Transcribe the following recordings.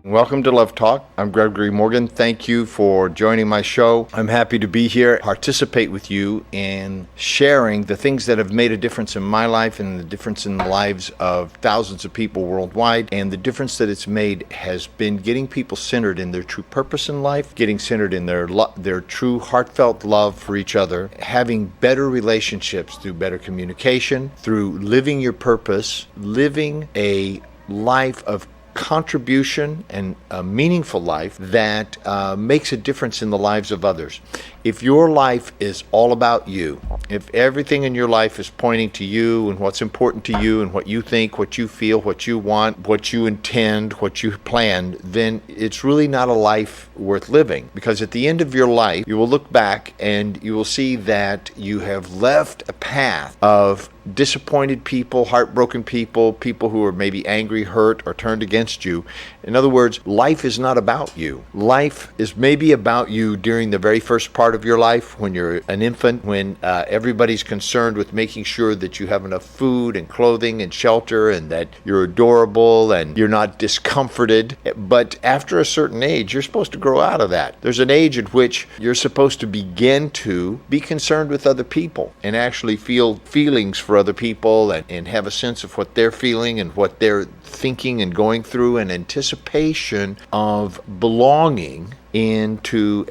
Welcome to Love Talk. I'm Gregory Morgan. Thank you for joining my show. I'm happy to be here, participate with you in sharing the things that have made a difference in my life and the difference in the lives of thousands of people worldwide. And the difference that it's made has been getting people centered in their true purpose in life, getting centered in their true heartfelt love for each other, having better relationships through better communication, through living your purpose, living a life of contribution and a meaningful life that makes a difference in the lives of others. If your life is all about you, if everything in your life is pointing to you and what's important to you and what you think, what you feel, what you want, what you intend, what you planned, then it's really not a life worth living. Because at the end of your life, you will look back and you will see that you have left a path of disappointed people, heartbroken people, people who are maybe angry, hurt, or turned against you. In other words, life is not about you. Life is maybe about you during the very first part of your life, when you're an infant, when everybody's concerned with making sure that you have enough food and clothing and shelter and that you're adorable and you're not discomforted. But after a certain age, you're supposed to grow out of that. There's an age at which you're supposed to begin to be concerned with other people and actually feel feelings for other people and have a sense of what they're feeling and what they're thinking and going through, an anticipation of belonging into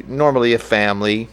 normally a family,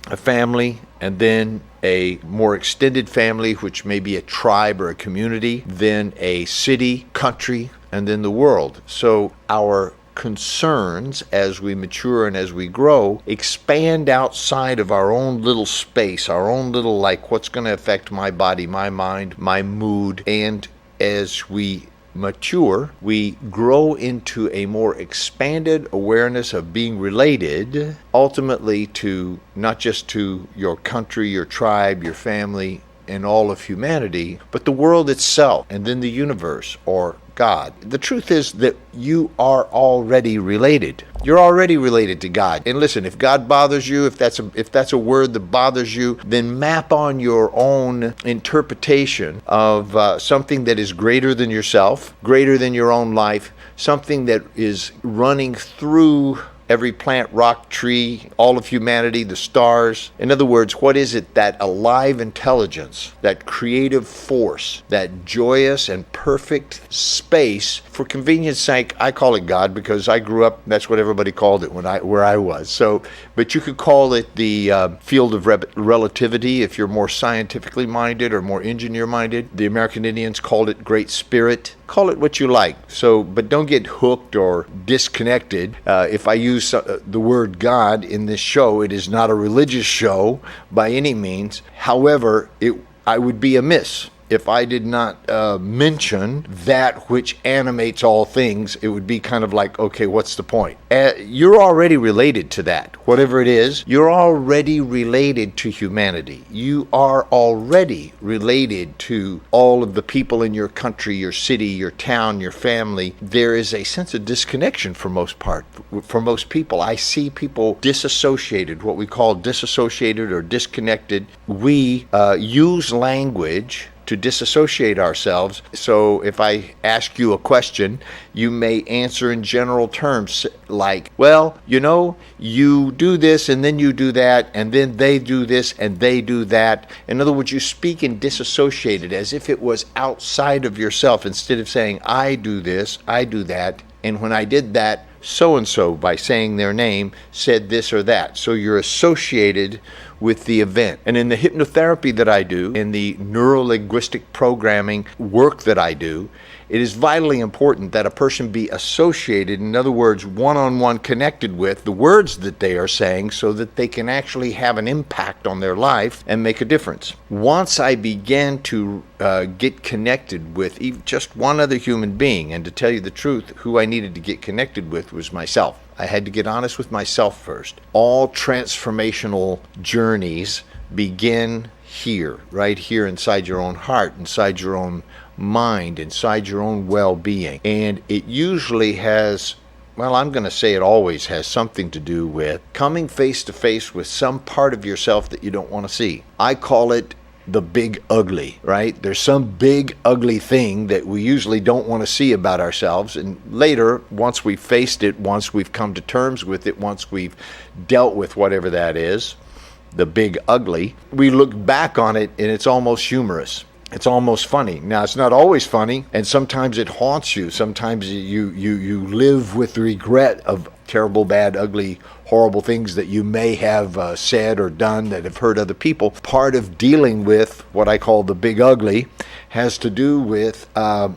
and then a more extended family, which may be a tribe or a community, then a city, country, and then the world. So our concerns as we mature and as we grow expand outside of our own little space, our own little, like, what's going to affect my body, my mind, my mood. And as we mature, we grow into a more expanded awareness of being related ultimately to not just to your country, your tribe, your family, and all of humanity, but the world itself, and then the universe or God. The truth is that you are already related. You're already related to God. And listen, if God bothers you, if that's a word that bothers you, then map on your own interpretation of something that is greater than yourself, greater than your own life, something that is running through every plant, rock, tree, all of humanity, the stars. In other words, what is it, that alive intelligence, that creative force, that joyous and perfect space? For convenience sake, I call it God because I grew up, that's what everybody called it where I was. So, but you could call it the field of relativity if you're more scientifically minded or more engineer minded. The American Indians called it Great Spirit. Call it what you like. So, but don't get hooked or disconnected. If I use the word God in this show, it is not a religious show by any means. However, I would be amiss if I did not mention that which animates all things. It would be kind of like, okay, what's the point? You're already related to that. Whatever it is, you're already related to humanity. You are already related to all of the people in your country, your city, your town, your family. There is a sense of disconnection for most people. I see people disassociated, what we call disassociated or disconnected. We use language to disassociate ourselves. So if I ask you a question, you may answer in general terms like, well, you do this and then you do that and then they do this and they do that. In other words, you speak in disassociated as if it was outside of yourself, instead of saying, I do this, I do that, and when I did that, so-and-so, by saying their name, said this or that. So you're associated with the event. And in the hypnotherapy that I do, in the neuro-linguistic programming work that I do, it is vitally important that a person be associated, in other words, one-on-one connected with the words that they are saying, so that they can actually have an impact on their life and make a difference. Once I began to get connected with just one other human being, and to tell you the truth, who I needed to get connected with was myself. I had to get honest with myself first. All transformational journeys begin here, right here inside your own heart, inside your own mind, inside your own well-being. And it usually has, well, I'm going to say it always has something to do with coming face to face with some part of yourself that you don't want to see. I call it the big ugly, right? There's some big ugly thing that we usually don't want to see about ourselves. And later, once we've faced it, once we've come to terms with it, once we've dealt with whatever that is, the big ugly, we look back on it and it's almost humorous. It's almost funny. Now, it's not always funny, and sometimes it haunts you. Sometimes you live with regret of terrible, bad, ugly, horrible things that you may have said or done that have hurt other people. Part of dealing with what I call the big ugly has to do with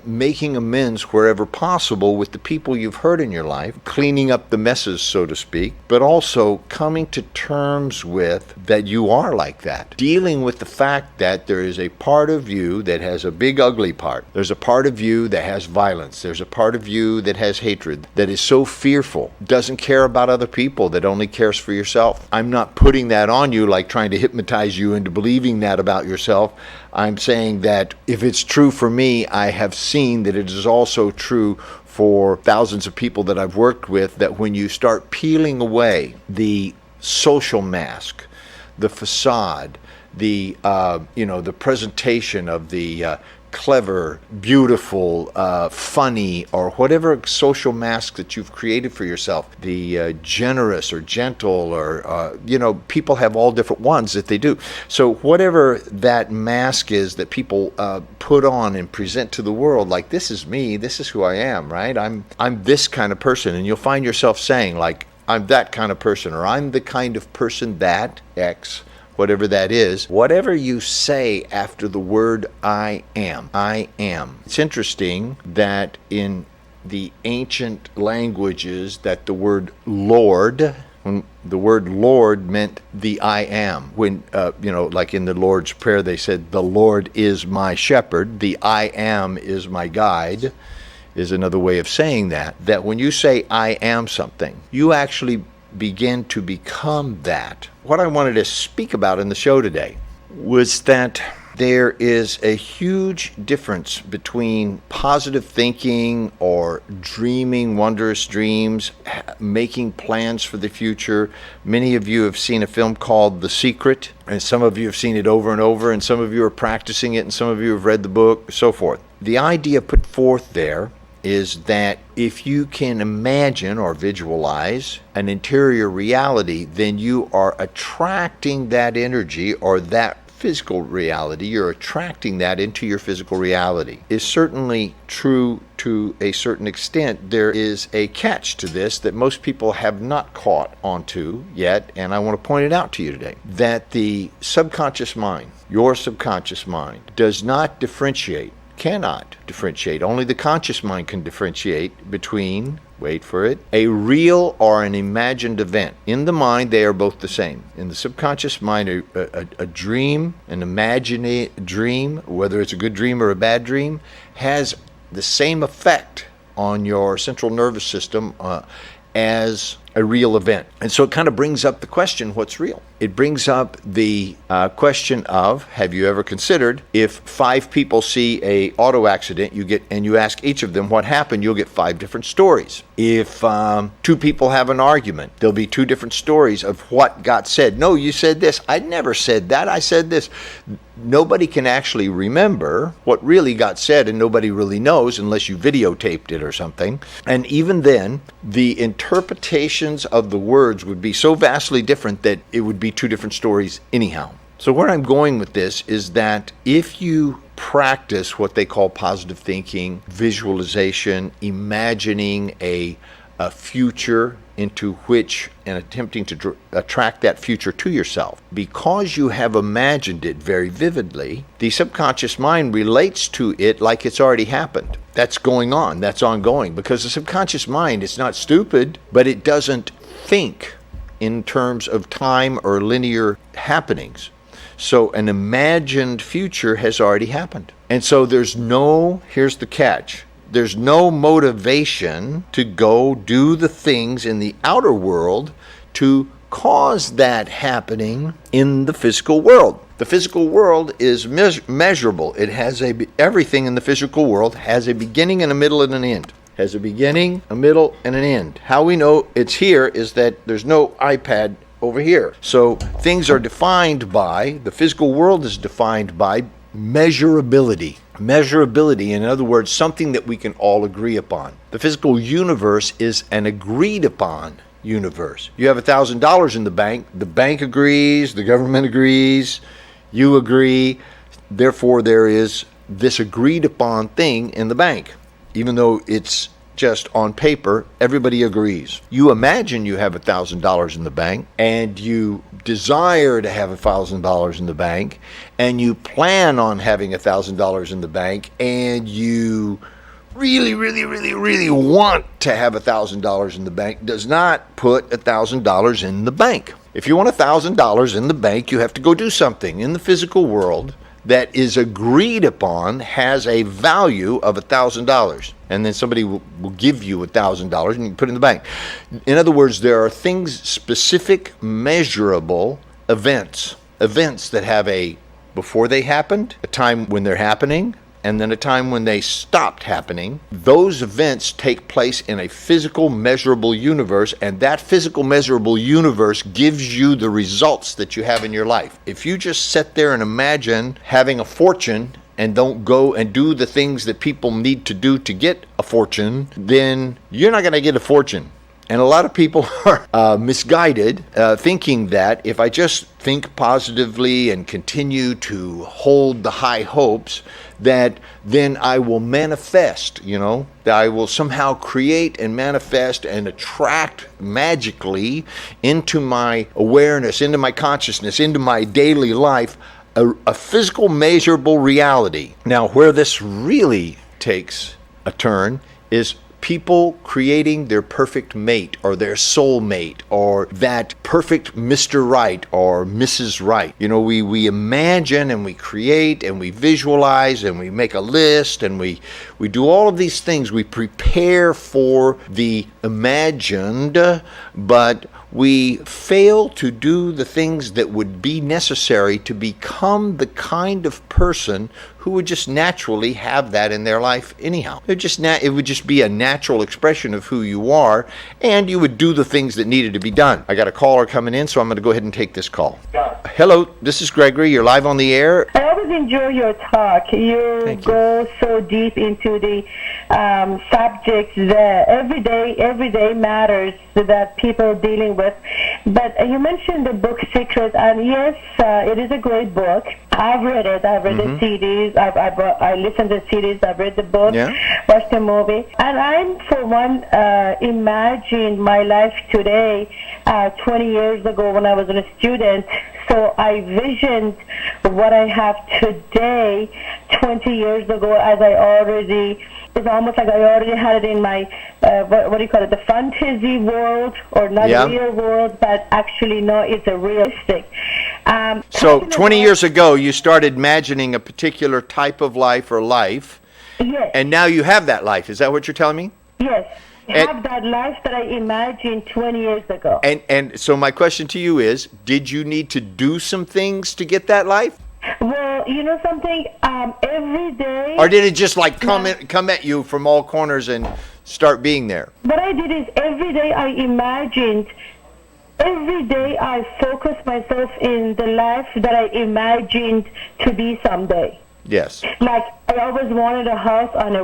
making amends wherever possible with the people you've hurt in your life, cleaning up the messes, so to speak, but also coming to terms with that you are like that. Dealing with the fact that there is a part of you that has a big ugly part. There's a part of you that has violence. There's a part of you that has hatred, that is so fearful, doesn't care about other people, that only cares for yourself. I'm not putting that on you like trying to hypnotize you into believing that about yourself. I'm saying that if it's true for me, I have seen that it is also true for thousands of people that I've worked with, that when you start peeling away the social mask, the facade, the the presentation of the clever, beautiful, funny, or whatever social mask that you've created for yourself, the generous or gentle, or people have all different ones that they do. So whatever that mask is that people put on and present to the world, like, this is me, this is who I am, right? I'm this kind of person, and you'll find yourself saying, like, I'm that kind of person, or I'm the kind of person that X, whatever that is, whatever you say after the word I am. It's interesting that in the ancient languages that the word Lord, when the word Lord meant the I am. When, like in the Lord's Prayer, they said, the Lord is my shepherd, the I am is my guide, is another way of saying that when you say I am something, you actually begin to become that. What I wanted to speak about in the show today was that there is a huge difference between positive thinking or dreaming wondrous dreams, making plans for the future. Many of you have seen a film called The Secret, and some of you have seen it over and over, and some of you are practicing it, and some of you have read the book, so forth. The idea put forth there is that if you can imagine or visualize an interior reality, then you are attracting that energy or that physical reality. You're attracting that into your physical reality. It's certainly true to a certain extent. There is a catch to this that most people have not caught onto yet, and I want to point it out to you today, that the subconscious mind, your subconscious mind, does not differentiate, cannot differentiate. Only the conscious mind can differentiate between, wait for it, a real or an imagined event. In the mind, they are both the same. In the subconscious mind, a dream, an imaginary dream, whether it's a good dream or a bad dream, has the same effect on your central nervous system as a real event. And so it kind of brings up the question, what's real? It brings up the question of, have you ever considered, if 5 people see a auto accident, you ask each of them what happened, you'll get 5 different stories. If 2 people have an argument, there'll be 2 different stories of what got said. No, you said this. I never said that. I said this. Nobody can actually remember what really got said, and nobody really knows unless you videotaped it or something. And even then, the interpretations of the words would be so vastly different that it would be 2 different stories anyhow. So where I'm going with this is that if you practice what they call positive thinking, visualization, imagining a future into which, and attempting to attract that future to yourself, because you have imagined it very vividly, the subconscious mind relates to it like it's already happened. That's going on, that's ongoing, because the subconscious mind is not stupid, but it doesn't think in terms of time or linear happenings. So an imagined future has already happened. And so here's the catch, there's no motivation to go do the things in the outer world to cause that happening in the physical world. The physical world is measurable. It has everything in the physical world has a beginning and a middle and an end. Has a beginning, a middle, and an end. How we know it's here is that there's no iPad over here. So things are defined by, the physical world is defined by measurability. Measurability, in other words, something that we can all agree upon. The physical universe is an agreed upon universe. You have $1,000 in the bank agrees, the government agrees, you agree, therefore there is this agreed upon thing in the bank. Even though it's just on paper, everybody agrees. You imagine you have $1,000 in the bank, and you desire to have $1,000 in the bank, and you plan on having $1,000 in the bank, and you really want to have $1,000 in the bank, does not put $1,000 in the bank. If you want $1,000 in the bank, you have to go do something in the physical world that is agreed upon, has a value of $1,000, and then somebody will give you $1,000 and you can put it in the bank. In other words, there are things, specific, measurable events that have a before they happened, a time when they're happening, and then a time when they stopped happening. Those events take place in a physical, measurable universe, and that physical, measurable universe gives you the results that you have in your life. If you just sit there and imagine having a fortune and don't go and do the things that people need to do to get a fortune, then you're not going to get a fortune. And a lot of people are misguided, thinking that if I just think positively and continue to hold the high hopes, that then I will manifest, that I will somehow create and manifest and attract magically into my awareness, into my consciousness, into my daily life, a physical, measurable reality. Now, where this really takes a turn is people creating their perfect mate or their soul mate or that perfect Mr. Right or Mrs. Right. We imagine and we create and we visualize and we make a list and we do all of these things. We prepare for the imagined, but we fail to do the things that would be necessary to become the kind of person who would just naturally have that in their life anyhow. It would just be a natural expression of who you are, and you would do the things that needed to be done. I got a caller coming in, so I'm going to go ahead and take this call. Hello, this is Gregory. You're live on the air. I always enjoy your talk. You go so deep into the subjects that every day matters that people are dealing with. But you mentioned the book Secret, and yes, it is a great book. I've read it. I've read the CDs. I listened to the CDs. I've read the book, watched the movie. And I'm, for one, imagine my life today, 20 years ago when I was a student. So I visioned what I have today 20 years ago as it's almost like I already had it in my, what do you call it, the fantasy world, or not real world, but actually no, it's a realistic. So 20 years ago, you started imagining a particular type of life or life, and now you have that life. Is that what you're telling me? Yes. Have that life that I imagined 20 years ago. And so my question to you is, did you need to do some things to get that life? Well, you know something, every day... Or did it just come at you from all corners and start being there? What I did is every day I imagined, every day I focused myself in the life that I imagined to be someday. Yes. Like, I always wanted a house on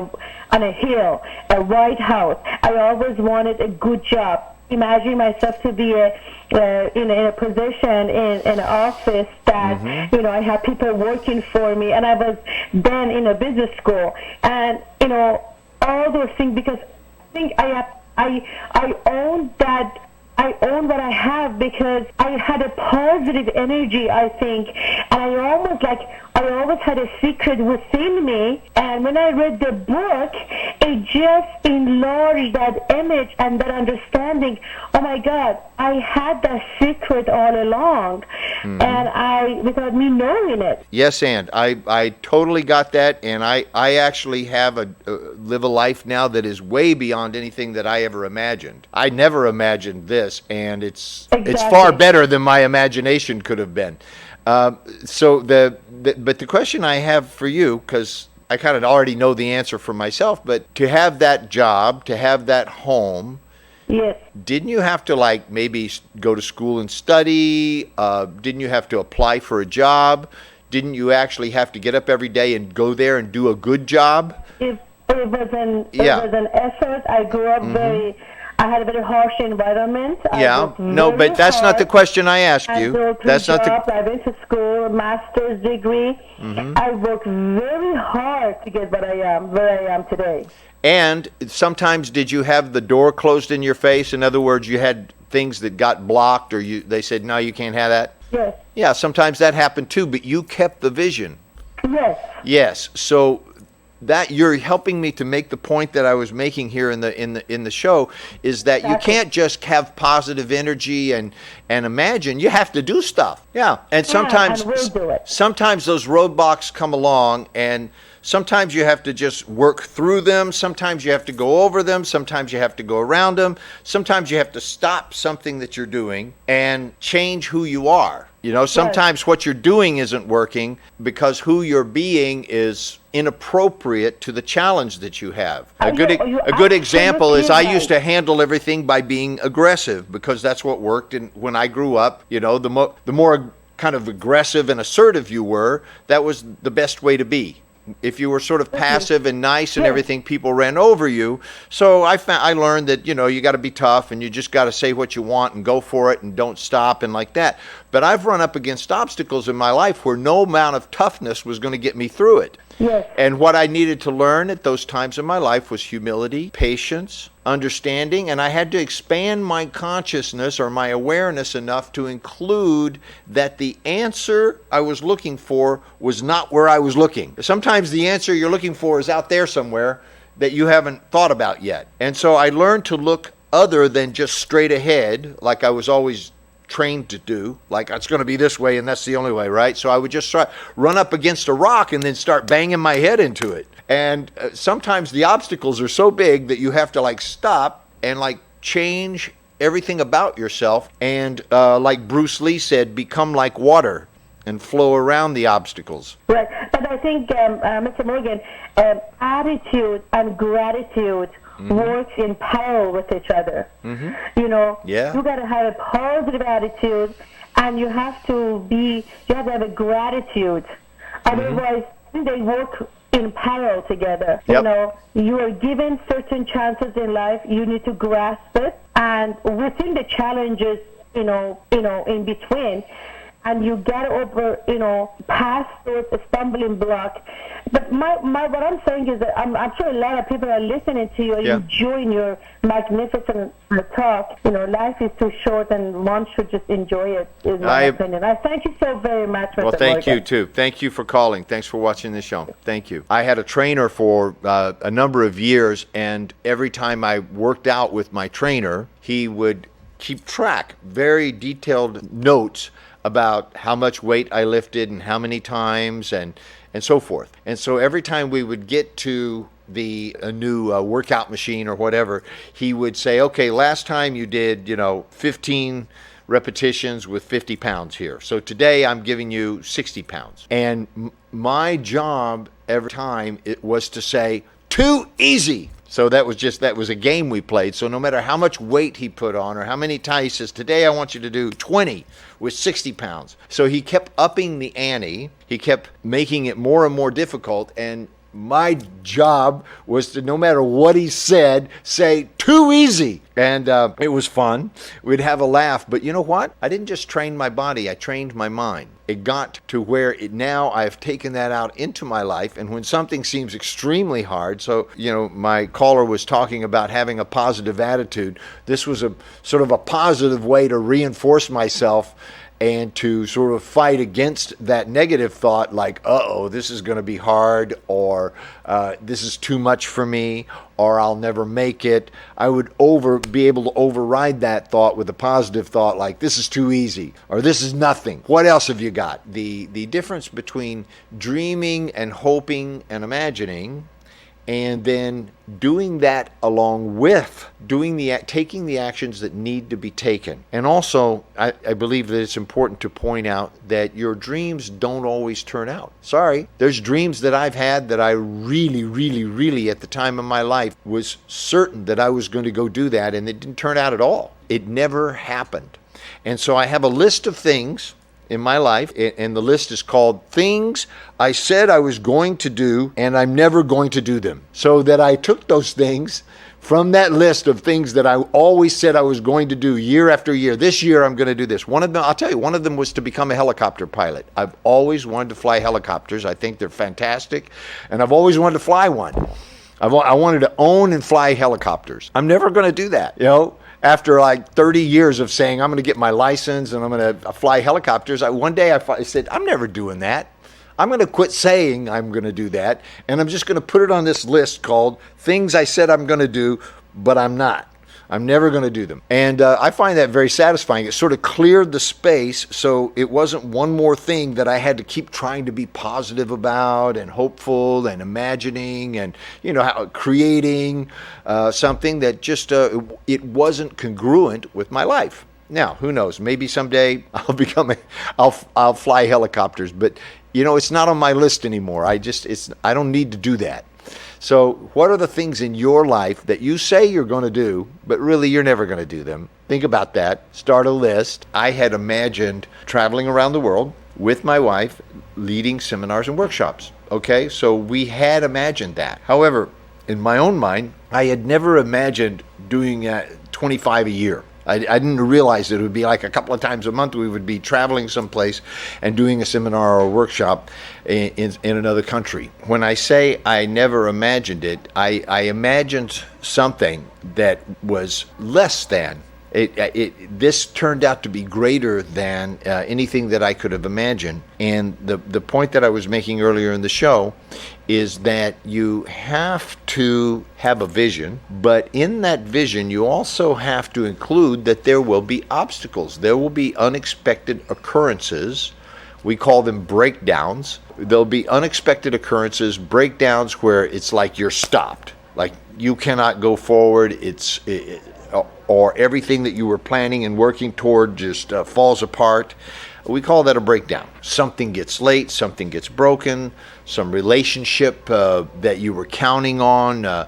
a hill, a white house. I always wanted a good job. Imagine myself to be in a position in an office that, I have people working for me, and I was then in a business school. And, all those things, because I think I own that. I own what I have because I had a positive energy, I think, and I always had a secret within me. And when I read the book, it just enlarged that image and that understanding. Oh my God, I had that secret all along, and without me knowing it. Yes, and I totally got that, and I actually have live a life now that is way beyond anything that I ever imagined. I never imagined this, and it's far better than my imagination could have been. But the question I have for you, because I kind of already know the answer for myself, but to have that job, to have that home, Yes. Didn't you have to like maybe go to school and study? Didn't you have to apply for a job? Didn't you actually have to get up every day and go there and do a good job? It was an effort. I grew up I had a very harsh environment. Yeah, no, but that's not the question I asked you. That's not the. I went to school, a master's degree. I worked very hard to get where I am today. And sometimes did you have the door closed in your face? In other words, you had things that got blocked, or they said, no, you can't have that? Yes. Yeah, sometimes that happened too, but you kept the vision. Yes. Yes. So that you're helping me to make the point that I was making here in the show is that you can't just have positive energy and imagine. You have to do stuff. Yeah. And sometimes and we'll do it. Sometimes those roadblocks come along, and sometimes you have to just work through them. Sometimes you have to go over them. Sometimes you have to go around them. Sometimes you have to stop something that you're doing and change who you are. You know, sometimes what you're doing isn't working because who you're being is inappropriate to the challenge that you have. A good example is I used to handle everything by being aggressive because that's what worked. And when I grew up, you know, the more kind of aggressive and assertive you were, that was the best way to be. If you were sort of passive and nice and everything, people ran over you. So I learned that, you know, you got to be tough and you just got to say what you want and go for it and don't stop and like that. But I've run up against obstacles in my life where no amount of toughness was going to get me through it. Yes. And what I needed to learn at those times in my life was humility, patience, understanding, and I had to expand my consciousness or my awareness enough to include that the answer I was looking for was not where I was looking. Sometimes the answer you're looking for is out there somewhere that you haven't thought about yet. And so I learned to look other than just straight ahead, like I was always trained to do, like it's going to be this way and that's the only way, right? So I would just run up against a rock and then start banging my head into it. And sometimes the obstacles are so big that you have to like stop and like change everything about yourself and like Bruce Lee said, become like water and flow around the obstacles. Right, but I think, Mr. Morgan, attitude and gratitude works in parallel with each other. You know, you got to have a positive attitude, and you have to have a gratitude. Otherwise, they work in parallel together. You know, you are given certain chances in life. You need to grasp it, and within the challenges, in between. And you get over, past those stumbling block. But what I'm saying is that I'm sure a lot of people are listening to you and enjoying your magnificent talk. You know, life is too short and one should just enjoy it, is my opinion. I thank you so very much, Mr. Well, thank Morgan. you, too. Thank you for calling. Thanks for watching the show. Thank you. I had a trainer for a number of years, and every time I worked out with my trainer, he would keep track, very detailed notes about how much weight I lifted and how many times and so forth. And so every time we would get to a new workout machine or whatever, he would say, okay, last time you did, 15 repetitions with 50 pounds here. So today I'm giving you 60 pounds. And my job every time it was to say, too easy. So that was a game we played. So no matter how much weight he put on or how many times, he says, today I want you to do 20 with 60 pounds. So he kept upping the ante. He kept making it more and more difficult. And my job was to, no matter what he said, say, too easy. And it was fun. We'd have a laugh. But you know what? I didn't just train my body. I trained my mind. It got to where now I've taken that out into my life. And when something seems extremely hard, so, my caller was talking about having a positive attitude. This was a sort of a positive way to reinforce myself and to sort of fight against that negative thought like, this is going to be hard, or this is too much for me, or I'll never make it. I would be able to override that thought with a positive thought like, this is too easy, or this is nothing. What else have you got? The difference between dreaming and hoping and imagining and then doing that along with taking the actions that need to be taken. And also, I believe that it's important to point out that your dreams don't always turn out. Sorry, there's dreams that I've had that I really at the time of my life was certain that I was going to go do that, and it didn't turn out at all. It never happened. And so I have a list of things in my life, and the list is called Things I Said I Was Going to Do and I'm Never Going to Do Them. So that I took those things from that list of things that I always said I was going to do year after year. This year I'm going to do this. One of them, I'll tell you, one of them was to become a helicopter pilot. I've always wanted to fly helicopters. I think they're fantastic, and I've always wanted to fly one. I wanted to own and fly helicopters. I'm never going to do that, After like 30 years of saying I'm going to get my license and I'm going to fly helicopters, one day I said, I'm never doing that. I'm going to quit saying I'm going to do that, and I'm just going to put it on this list called Things I Said I'm going to Do, but I'm not. I'm never going to do them. And I find that very satisfying. It sort of cleared the space, so it wasn't one more thing that I had to keep trying to be positive about and hopeful and imagining and, creating something that just, it wasn't congruent with my life. Now, who knows? Maybe someday I'll fly helicopters, but it's not on my list anymore. I don't need to do that. So what are the things in your life that you say you're going to do, but really you're never going to do them? Think about that. Start a list. I had imagined traveling around the world with my wife, leading seminars and workshops. Okay, so we had imagined that. However, in my own mind, I had never imagined doing 25 a year. I didn't realize that it would be like a couple of times a month we would be traveling someplace and doing a seminar or a workshop in another country. When I say I never imagined it, I imagined something that was less than. This turned out to be greater than anything that I could have imagined. And the point that I was making earlier in the show is that you have to have a vision, but in that vision you also have to include that there will be obstacles. There will be unexpected occurrences. We call them breakdowns. There'll be unexpected occurrences, breakdowns where it's like you're stopped. Like you cannot go forward. Or everything that you were planning and working toward just falls apart. We call that a breakdown. Something gets late, something gets broken, some relationship that you were counting on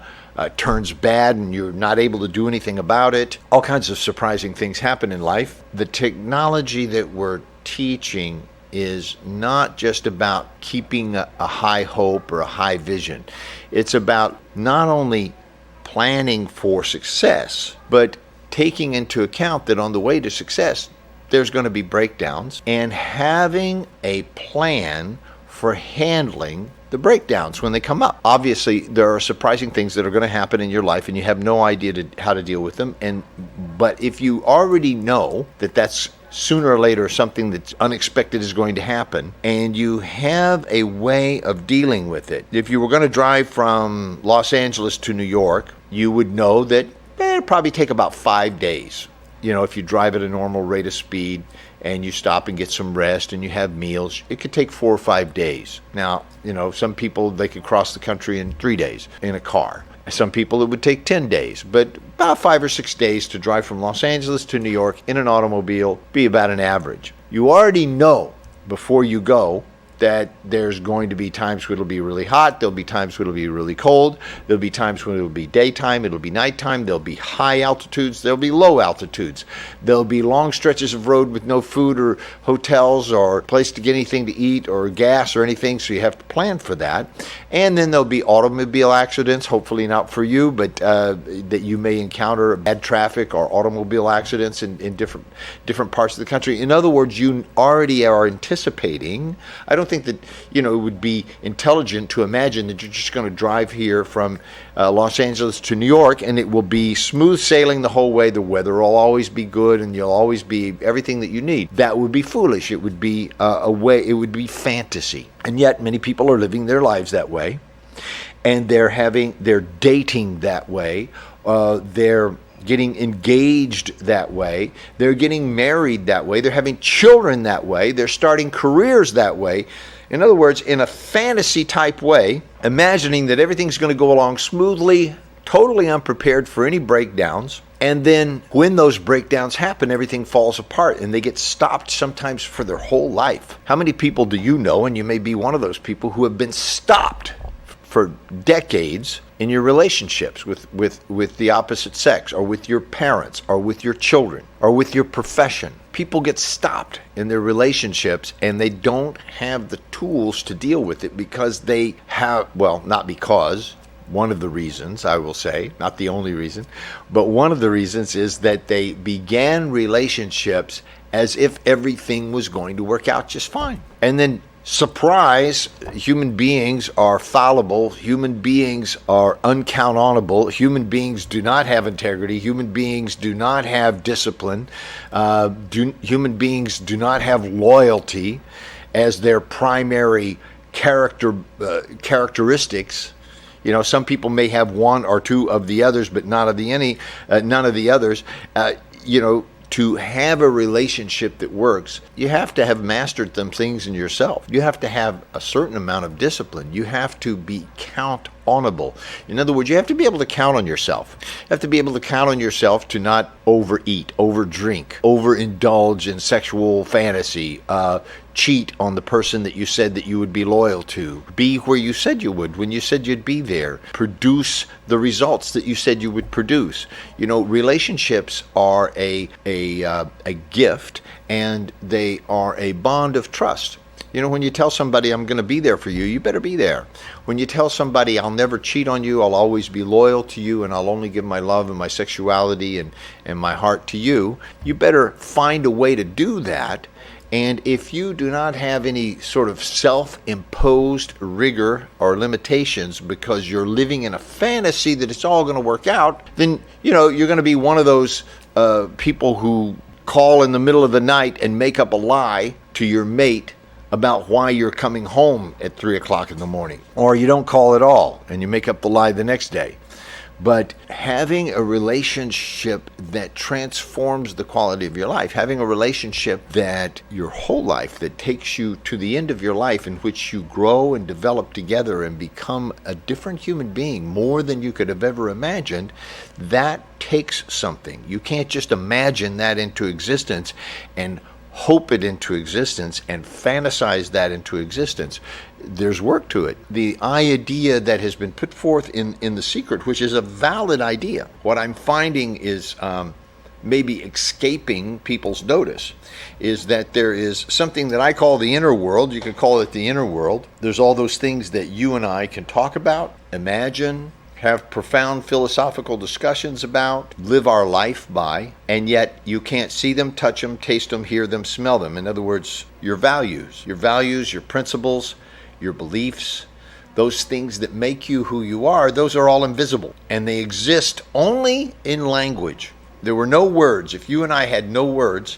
turns bad and you're not able to do anything about it. All kinds of surprising things happen in life. The technology that we're teaching is not just about keeping a high hope or a high vision. It's about not only planning for success, but taking into account that on the way to success, there's going to be breakdowns, and having a plan for handling the breakdowns when they come up. Obviously, there are surprising things that are going to happen in your life, and you have no idea how to deal with them. But if you already know that that's sooner or later something that's unexpected is going to happen, and you have a way of dealing with it. If you were going to drive from Los Angeles to New York, you would know that it'd probably take about 5 days. If you drive at a normal rate of speed and you stop and get some rest and you have meals, it could take 4 or 5 days. Now, some people, they could cross the country in 3 days in a car. Some people, it would take 10 days, but about 5 or 6 days to drive from Los Angeles to New York in an automobile be about an average. You already know before you go that there's going to be times when it'll be really hot, there'll be times when it'll be really cold, there'll be times when it'll be daytime, it'll be nighttime, there'll be high altitudes, there'll be low altitudes, there'll be long stretches of road with no food or hotels or place to get anything to eat or gas or anything, so you have to plan for that. And then there'll be automobile accidents, hopefully not for you, but that you may encounter bad traffic or automobile accidents in different parts of the country. In other words, you already are anticipating. I don't think that it would be intelligent to imagine that you're just going to drive here from Los Angeles to New York and it will be smooth sailing the whole way. The weather will always be good and you'll always be everything that you need. That would be foolish. It would be it would be fantasy. And yet many people are living their lives that way, and they're dating that way. They're getting engaged that way. They're getting married that way. They're having children that way. They're starting careers that way. In other words, in a fantasy type way, imagining that everything's going to go along smoothly, totally unprepared for any breakdowns. And then when those breakdowns happen, everything falls apart and they get stopped sometimes for their whole life. How many people do you know, and you may be one of those people, who have been stopped for decades in your relationships with the opposite sex, or with your parents, or with your children, or with your profession? People get stopped in their relationships and they don't have the tools to deal with it because they have, well, not because, one of the reasons, I will say, not the only reason, but one of the reasons is that they began relationships as if everything was going to work out just fine. And then, surprise, human beings are fallible, human beings are uncountable, human beings do not have integrity, human beings do not have discipline, human beings do not have loyalty as their primary characteristics. You know, some people may have one or two of the others, but none of the others. To have a relationship that works, you have to have mastered some things in yourself. You have to have a certain amount of discipline. You have to be count-onable. In other words, you have to be able to count on yourself. You have to be able to count on yourself to not overeat, overdrink, overindulge in sexual fantasy, cheat on the person that you said that you would be loyal to, be where you said you would when you said you'd be there, produce the results that you said you would produce. You know, relationships are a gift, and they are a bond of trust. You know, when you tell somebody, I'm going to be there for you, you better be there. When you tell somebody, I'll never cheat on you, I'll always be loyal to you, and I'll only give my love and my sexuality and my heart to you, you better find a way to do that. And if you do not have any sort of self-imposed rigor or limitations because you're living in a fantasy that it's all going to work out, then, you know, you're going to be one of those people who call in the middle of the night and make up a lie to your mate about why you're coming home at 3 o'clock in the morning. Or you don't call at all and you make up the lie the next day. But having a relationship that transforms the quality of your life, having a relationship that your whole life, that takes you to the end of your life, in which you grow and develop together and become a different human being, more than you could have ever imagined, that takes something. You can't just imagine that into existence and hope it into existence and fantasize that into existence. There's work to it. The idea that has been put forth in The Secret, which is a valid idea, what I'm finding is maybe escaping people's notice, is that there is something that I call the inner world. You could call it the inner world. There's all those things that you and I can talk about, imagine, have profound philosophical discussions about, live our life by, and yet you can't see them, touch them, taste them, hear them, smell them. In other words, your values, your principles, your beliefs, those things that make you who you are, those are all invisible. And they exist only in language. There were no words. If you and I had no words,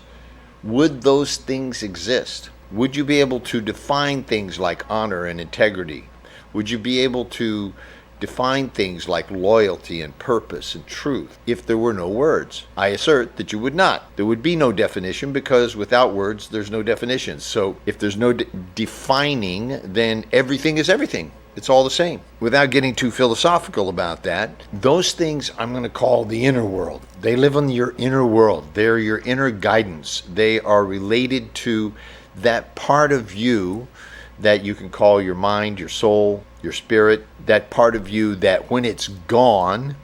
would those things exist? Would you be able to define things like honor and integrity? Would you be able to define things like loyalty and purpose and truth if there were no words? I assert that you would not. There would be no definition, because without words there's no definition. So if there's no defining, then everything is everything. It's all the same. Without getting too philosophical about that, those things I'm going to call the inner world. They live in your inner world. They're your inner guidance. They are related to that part of you that you can call your mind, your soul, your spirit, that part of you that when it's gone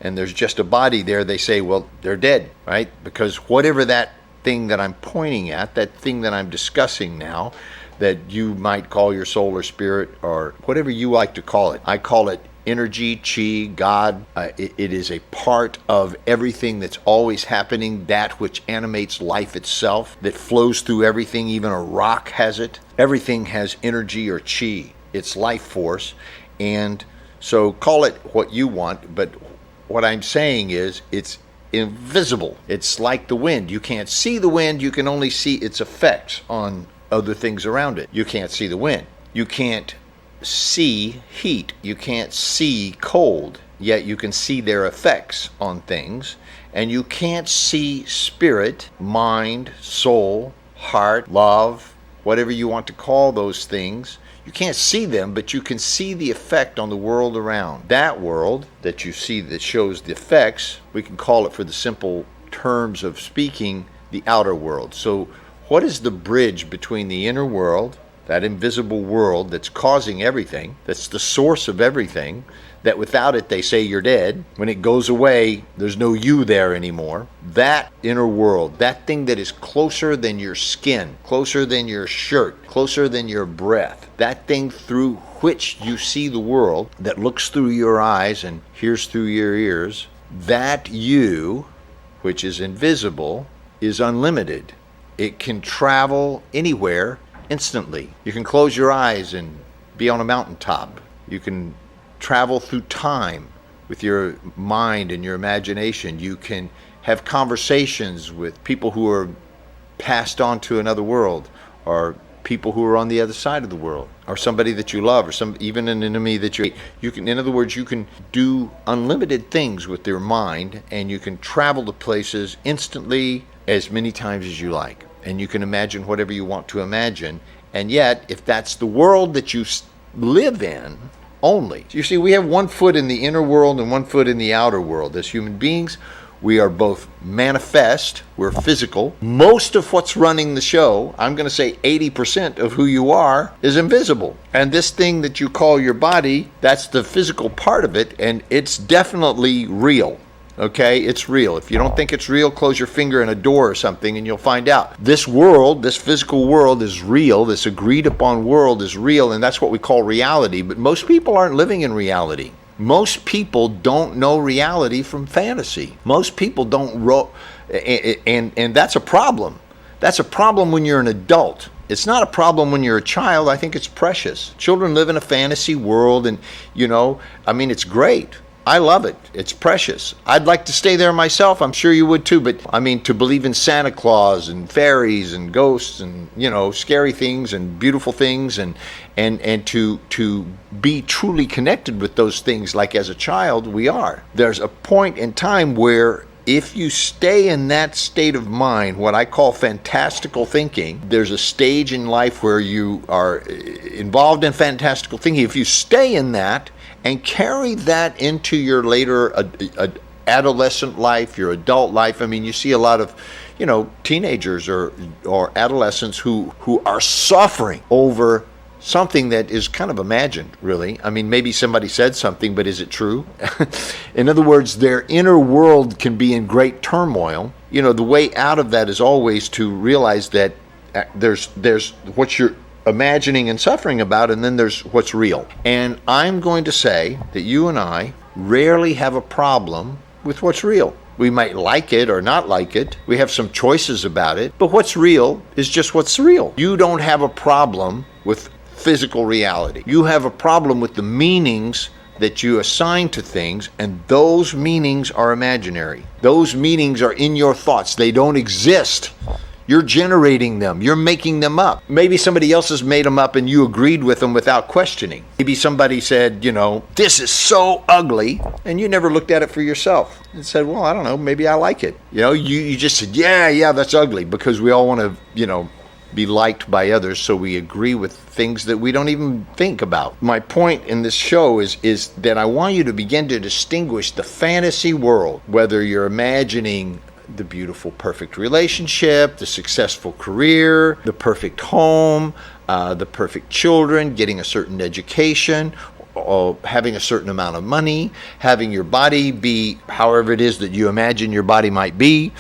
and there's just a body there, they say, well, they're dead, right? Because whatever that thing that I'm pointing at, that thing that I'm discussing now, that you might call your soul or spirit or whatever you like to call it, I call it energy, chi, God. It is a part of everything that's always happening, that which animates life itself, that flows through everything. Even a rock has it. Everything has energy or chi. It's life force. And so call it what you want, but what I'm saying is it's invisible. It's like the wind. You can't see the wind. You can only see its effects on other things around it. You can't see the wind. You can't see heat. You can't see cold, yet you can see their effects on things. And you can't see spirit, mind, soul, heart, love, whatever you want to call those things. You can't see them, but you can see the effect on the world around. That world that you see that shows the effects, we can call it, for the simple terms of speaking, the outer world. So what is the bridge between the inner world, that invisible world that's causing everything, that's the source of everything, that without it they say you're dead. When it goes away, there's no you there anymore. That inner world, that thing that is closer than your skin, closer than your shirt, closer than your breath, that thing through which you see the world, that looks through your eyes and hears through your ears, that you, which is invisible, is unlimited. It can travel anywhere instantly. You can close your eyes and be on a mountaintop. You can travel through time with your mind and your imagination. You can have conversations with people who are passed on to another world, or people who are on the other side of the world, or somebody that you love, or even an enemy that you hate. You can, in other words, you can do unlimited things with your mind, and you can travel to places instantly as many times as you like. And you can imagine whatever you want to imagine. And yet, if that's the world that you live in only. You see, we have one foot in the inner world and one foot in the outer world. As human beings, we are both manifest, we're physical. Most of what's running the show, I'm going to say 80% of who you are, is invisible. And this thing that you call your body, that's the physical part of it, and it's definitely real. Okay, it's real. If you don't think it's real, close your finger in a door or something and you'll find out. This world, this physical world is real. This agreed upon world is real, and that's what we call reality. But most people aren't living in reality. Most people don't know reality from fantasy. Most people don't and that's a problem. That's a problem when you're an adult. It's not a problem when you're a child. I think it's precious. Children live in a fantasy world, and it's great. I love it. It's precious. I'd like to stay there myself. I'm sure you would too. But to believe in Santa Claus and fairies and ghosts and, scary things and beautiful things and to be truly connected with those things, like as a child we are. There's a point in time where if you stay in that state of mind, what I call fantastical thinking, there's a stage in life where you are involved in fantastical thinking. If you stay in that and carry that into your later adolescent life, your adult life. You see a lot of, teenagers or adolescents who are suffering over something that is kind of imagined, really. Maybe somebody said something, but is it true? In other words, their inner world can be in great turmoil. The way out of that is always to realize that there's what you're imagining and suffering about, and then there's what's real. And I'm going to say that you and I rarely have a problem with what's real. We might like it or not like it. We have some choices about it, but what's real is just what's real. You don't have a problem with physical reality. You have a problem with the meanings that you assign to things, and those meanings are imaginary. Those meanings are in your thoughts. They don't exist. You're generating them. You're making them up. Maybe somebody else has made them up and you agreed with them without questioning. Maybe somebody said, this is so ugly, and you never looked at it for yourself and said, well, I don't know, maybe I like it. You just said, yeah, that's ugly, because we all want to, be liked by others, so we agree with things that we don't even think about. My point in this show is that I want you to begin to distinguish the fantasy world, whether you're imagining the beautiful, perfect relationship, the successful career, the perfect home, the perfect children, getting a certain education, or having a certain amount of money, having your body be however it is that you imagine your body might be,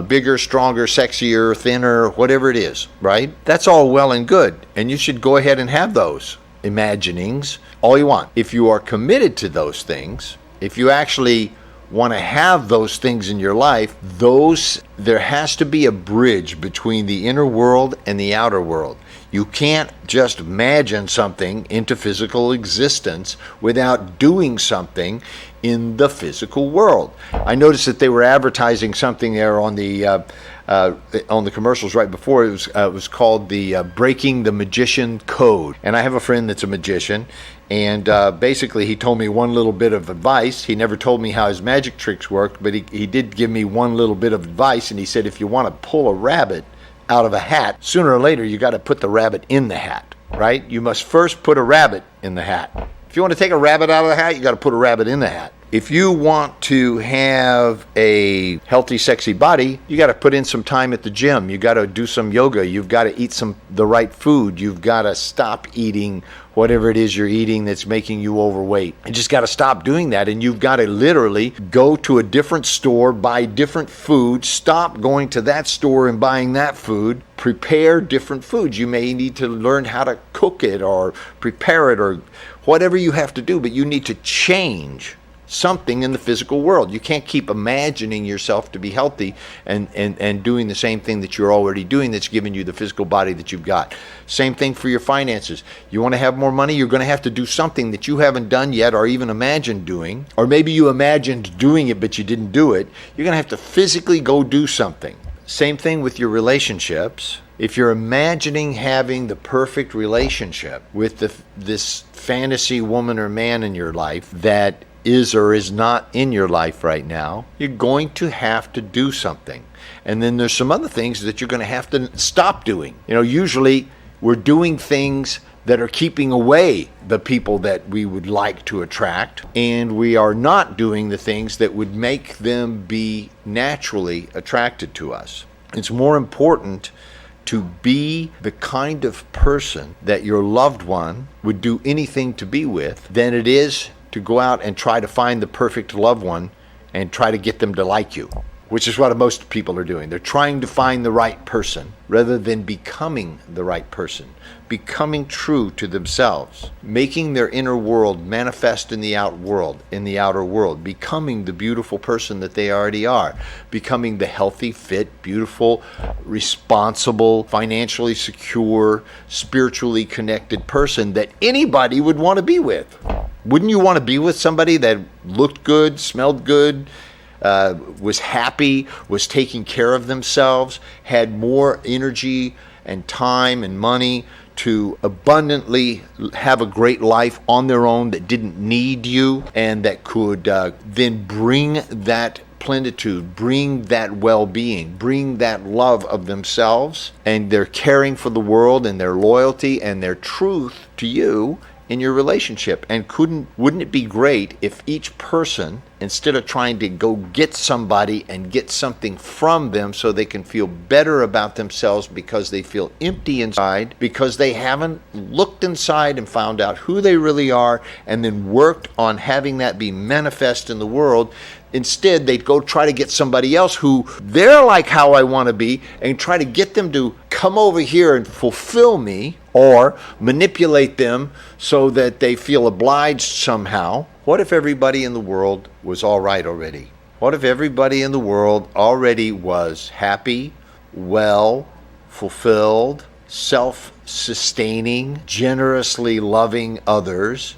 bigger, stronger, sexier, thinner, whatever it is, right? That's all well and good, and you should go ahead and have those imaginings all you want. If you are committed to those things, if you actually want to have those things in your life, there has to be a bridge between the inner world and the outer world. You can't just imagine something into physical existence without doing something in the physical world. I noticed that they were advertising something there on the commercials right before. It was called the Breaking the Magician Code. And I have a friend that's a magician, and basically he told me one little bit of advice. He never told me how his magic tricks worked, but he did give me one little bit of advice, and he said, if you want to pull a rabbit out of a hat, sooner or later you got to put the rabbit in the hat, right? You must first put a rabbit in the hat. If you want to take a rabbit out of the hat, you got to put a rabbit in the hat. If you want to have a healthy, sexy body, you got to put in some time at the gym. You got to do some yoga. You've got to eat the right food. You've got to stop eating whatever it is you're eating that's making you overweight. You just got to stop doing that, and you've got to literally go to a different store, buy different food, stop going to that store and buying that food, prepare different foods. You may need to learn how to cook it or prepare it or whatever you have to do, but you need to change something in the physical world. You can't keep imagining yourself to be healthy and doing the same thing that you're already doing that's giving you the physical body that you've got. Same thing for your finances. You want to have more money, you're going to have to do something that you haven't done yet or even imagined doing, or maybe you imagined doing it but you didn't do it. You're going to have to physically go do something. Same thing with your relationships. If you're imagining having the perfect relationship with this fantasy woman or man in your life that is or is not in your life right now, you're going to have to do something. And then there's some other things that you're going to have to stop doing. Usually we're doing things that are keeping away the people that we would like to attract, and we are not doing the things that would make them be naturally attracted to us. It's more important to be the kind of person that your loved one would do anything to be with than it is to go out and try to find the perfect loved one and try to get them to like you, which is what most people are doing. They're trying to find the right person rather than becoming the right person, becoming true to themselves, making their inner world manifest in the outer world, becoming the beautiful person that they already are, becoming the healthy, fit, beautiful, responsible, financially secure, spiritually connected person that anybody would want to be with. Wouldn't you want to be with somebody that looked good, smelled good, was happy, was taking care of themselves, had more energy and time and money to abundantly have a great life on their own, that didn't need you, and that could then bring that plenitude, bring that well-being, bring that love of themselves and their caring for the world and their loyalty and their truth to you in your relationship? And wouldn't it be great if each person, instead of trying to go get somebody and get something from them so they can feel better about themselves because they feel empty inside, because they haven't looked inside and found out who they really are and then worked on having that be manifest in the world, instead they'd go try to get somebody else who they're like how I want to be and try to get them to come over here and fulfill me or manipulate them so that they feel obliged somehow. What if everybody in the world was all right already? What if everybody in the world already was happy, well, fulfilled, self-sustaining, generously loving others?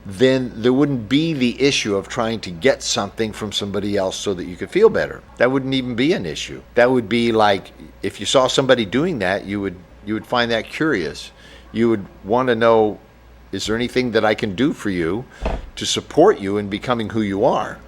Then there wouldn't be the issue of trying to get something from somebody else so that you could feel better. That wouldn't even be an issue. That would be like, if you saw somebody doing that, you would find that curious. You would want to know, is there anything that I can do for you to support you in becoming who you are,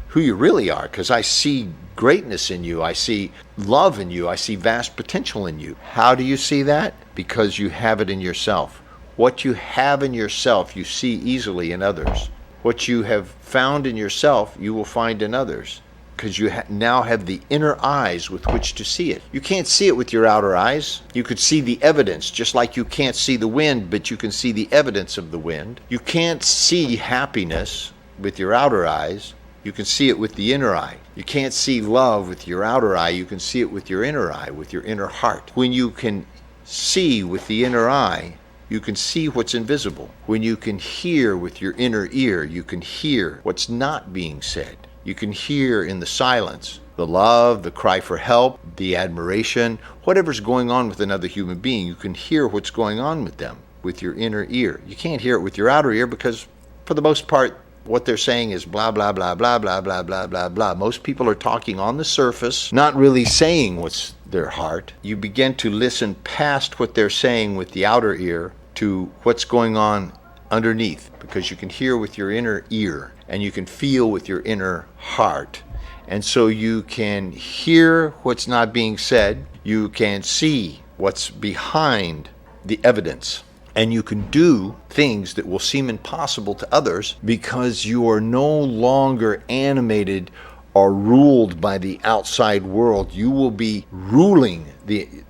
who you really are? Because I see greatness in you. I see love in you. I see vast potential in you. How do you see that? Because you have it in yourself. What you have in yourself, you see easily in others. What you have found in yourself, you will find in others, because you now have the inner eyes with which to see it. You can't see it with your outer eyes. You could see the evidence, just like you can't see the wind, but you can see the evidence of the wind. You can't see happiness with your outer eyes. You can see it with the inner eye. You can't see love with your outer eye. You can see it with your inner eye, with your inner heart. When you can see with the inner eye, you can see what's invisible. When you can hear with your inner ear, you can hear what's not being said. You can hear in the silence the love, the cry for help, the admiration, whatever's going on with another human being. You can hear what's going on with them with your inner ear. You can't hear it with your outer ear because, for the most part, what they're saying is blah, blah, blah, blah, blah, blah, blah, blah, blah. Most people are talking on the surface, not really saying what's their heart. You begin to listen past what they're saying with the outer ear to what's going on underneath, because you can hear with your inner ear and you can feel with your inner heart. And so you can hear what's not being said. You can see what's behind the evidence. And you can do things that will seem impossible to others because you are no longer animated or ruled by the outside world. You will be ruling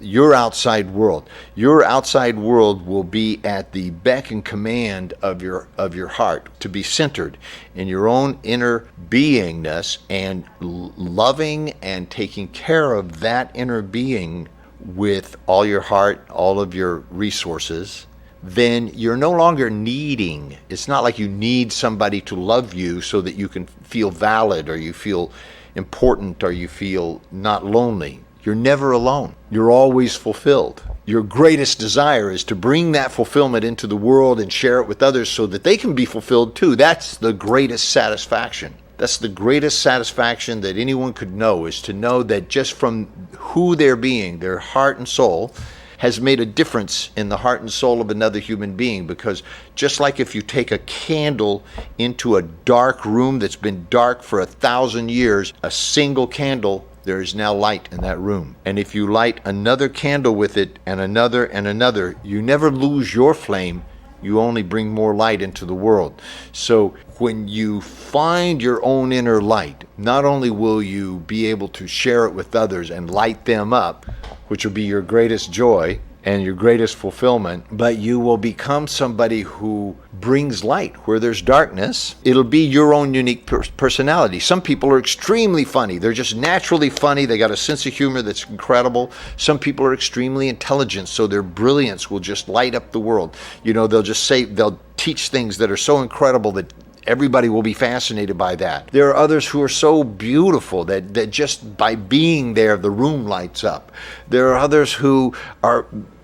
your outside world. Your outside world will be at the beck and command of your heart, to be centered in your own inner beingness and loving and taking care of that inner being with all your heart, all of your resources. Then you're no longer needing. It's not like you need somebody to love you so that you can feel valid or you feel important or you feel not lonely. You're never alone. You're always fulfilled. Your greatest desire is to bring that fulfillment into the world and share it with others so that they can be fulfilled too. That's the greatest satisfaction. That's the greatest satisfaction that anyone could know, is to know that just from who they're being, their heart and soul, has made a difference in the heart and soul of another human being. Because just like if you take a candle into a dark room that's been dark for 1,000 years, a single candle, there is now light in that room. And if you light another candle with it and another, you never lose your flame. You only bring more light into the world. So when you find your own inner light, not only will you be able to share it with others and light them up, which will be your greatest joy and your greatest fulfillment, but you will become somebody who brings light where there's darkness. It'll be your own unique personality. Some people are extremely funny. They're just naturally funny. They got a sense of humor that's incredible. Some people are extremely intelligent, so their brilliance will just light up the world. They'll teach things that are so incredible that everybody will be fascinated by that. There are others who are so beautiful that just by being there, the room lights up. There are others who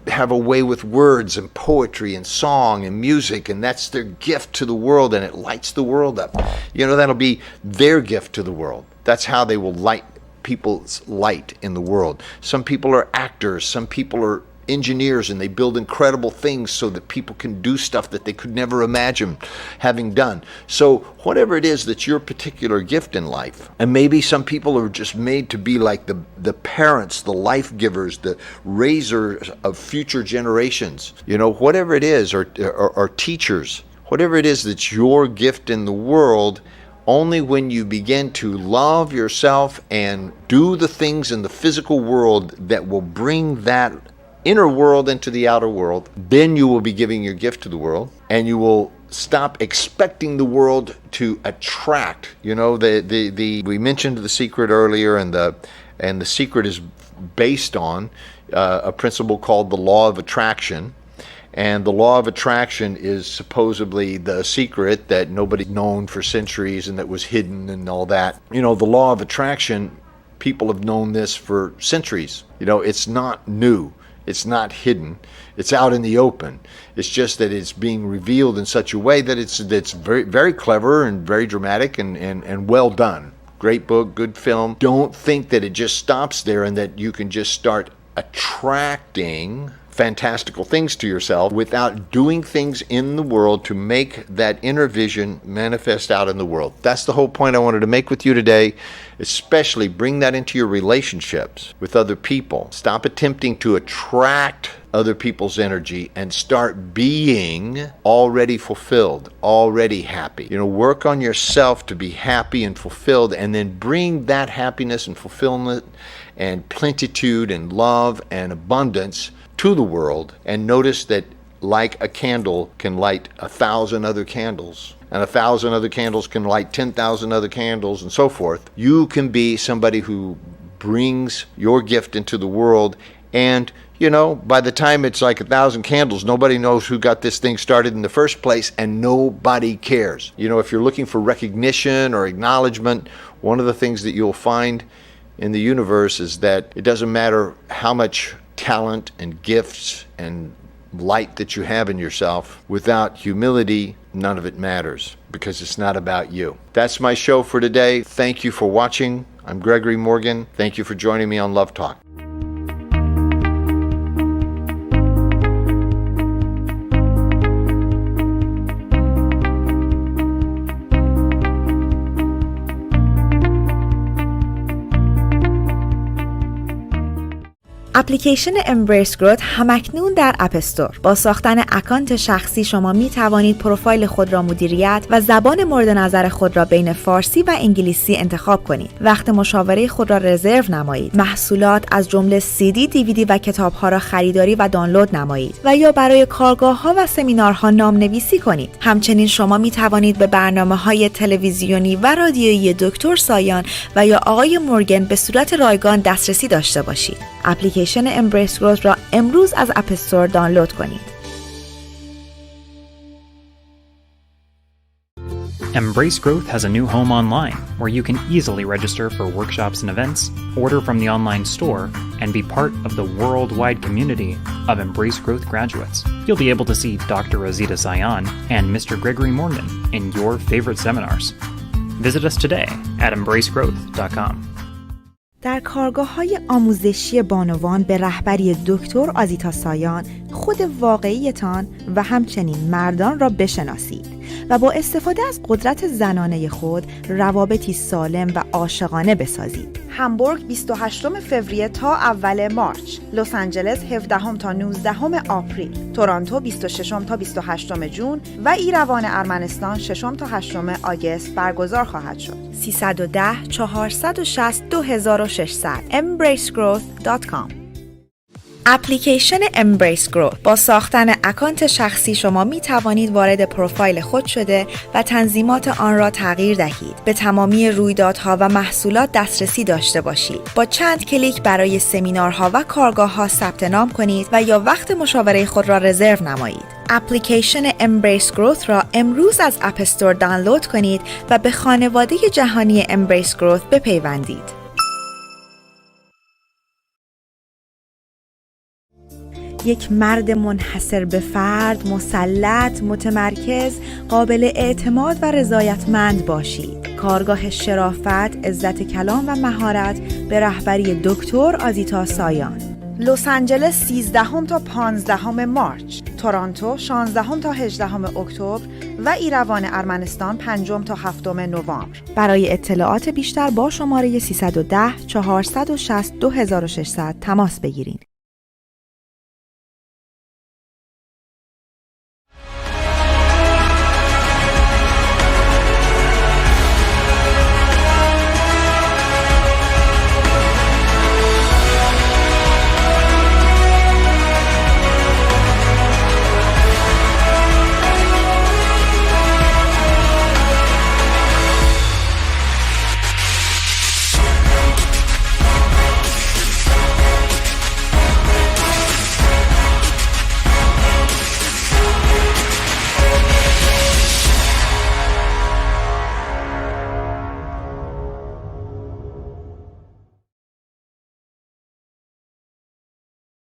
have a way with words and poetry and song and music, and that's their gift to the world, and it lights the world up. That'll be their gift to the world. That's how they will light people's light in the world. Some people are actors, some people are engineers, and they build incredible things so that people can do stuff that they could never imagine having done. So whatever it is that's your particular gift in life, and maybe some people are just made to be like the parents, the life givers, the raisers of future generations, whatever it is, or teachers, whatever it is that's your gift in the world. Only when you begin to love yourself and do the things in the physical world that will bring that inner world into the outer world, then you will be giving your gift to the world, and you will stop expecting the world to attract. We mentioned The Secret earlier, and the Secret is based on a principle called the law of attraction. And the law of attraction is supposedly the secret that nobody's known for centuries and that was hidden and all that. The law of attraction, people have known this for centuries. It's not new. It's not hidden. It's out in the open. It's just that it's being revealed in such a way that it's very, very clever and very dramatic and well done. Great book, good film. Don't think that it just stops there and that you can just start attracting fantastical things to yourself without doing things in the world to make that inner vision manifest out in the world. That's the whole point I wanted to make with you today. Especially bring that into your relationships with other people. Stop attempting to attract other people's energy and start being already fulfilled, already happy. Work on yourself to be happy and fulfilled, and then bring that happiness and fulfillment and plenitude and love and abundance to the world. And notice that like a candle can light 1,000 other candles, and 1,000 other candles can light 10,000 other candles, and so forth. You can be somebody who brings your gift into the world, and by the time it's like 1,000 candles, nobody knows who got this thing started in the first place, and nobody cares. If you're looking for recognition or acknowledgement, one of the things that you'll find in the universe is that it doesn't matter how much talent and gifts and light that you have in yourself. Without humility, none of it matters, because it's not about you. That's my show for today. Thank you for watching. I'm Gregory Morgan. Thank you for joining me on Love Talk. اپلیکیشن امبریس گروت همکنون در اپ استور. با ساختن اکانت شخصی شما می توانید پروفایل خود را مدیریت و زبان مورد نظر خود را بین فارسی و انگلیسی انتخاب کنید. وقت مشاوره خود را رزرو نمایید. محصولات از جمله CD، DVD و کتاب‌ها را خریداری و دانلود نمایید و یا برای کارگاه‌ها و سمینارها نام‌نویسی کنید. همچنین شما می توانید به برنامه‌های تلویزیونی و رادیویی دکتر سایان و یا آقای مورگن به صورت رایگان دسترسی داشته باشید. اپلیکیشن امبریس گروت را امروز از اپ استور دانلود کنید. Embrace Growth has a new home online where you can easily register for workshops and events, order from the online store, and be part of the worldwide community of Embrace Growth graduates. You'll be able to see Dr. Rosita Sayan and Mr. Gregory Morgan in your favorite seminars. Visit us today at embracegrowth.com. در کارگاه‌های آموزشی بانوان به رهبری دکتر آزیتا سایان خود واقعیتان و همچنین مردان را بشناسید و با استفاده از قدرت زنانه خود روابطی سالم و عاشقانه بسازید. همبورگ 28 فوریه تا اول مارچ، لس آنجلس 17 تا 19 آپریل، تورنتو 26 تا 28 جون و ایروان ارمنستان 6 تا 8 آگوست برگزار خواهد شد. 310 460 2600 embracegrowth.com. اپلیکیشن امبریس گروت. با ساختن اکانت شخصی شما می توانید وارد پروفایل خود شده و تنظیمات آن را تغییر دهید. به تمامی رویدادها و محصولات دسترسی داشته باشید. با چند کلیک برای سمینارها و کارگاه‌ها ثبت نام کنید و یا وقت مشاوره خود را رزرو نمایید. اپلیکیشن امبریس گروت را امروز از اپ استور دانلود کنید و به خانواده جهانی امبریس گروت بپیوندید. یک مرد منحصر به فرد، مسلط، متمرکز، قابل اعتماد و رضایتمند باشید. کارگاه شرافت، عزت کلام و مهارت به رهبری دکتر آزیتا سایان. لس آنجلس 13 تا 15 مارچ، تورنتو 16 تا 18 اکتبر و ایروان ارمنستان 5 تا 7 نوامبر. برای اطلاعات بیشتر با شماره 310 460 2600 تماس بگیرید.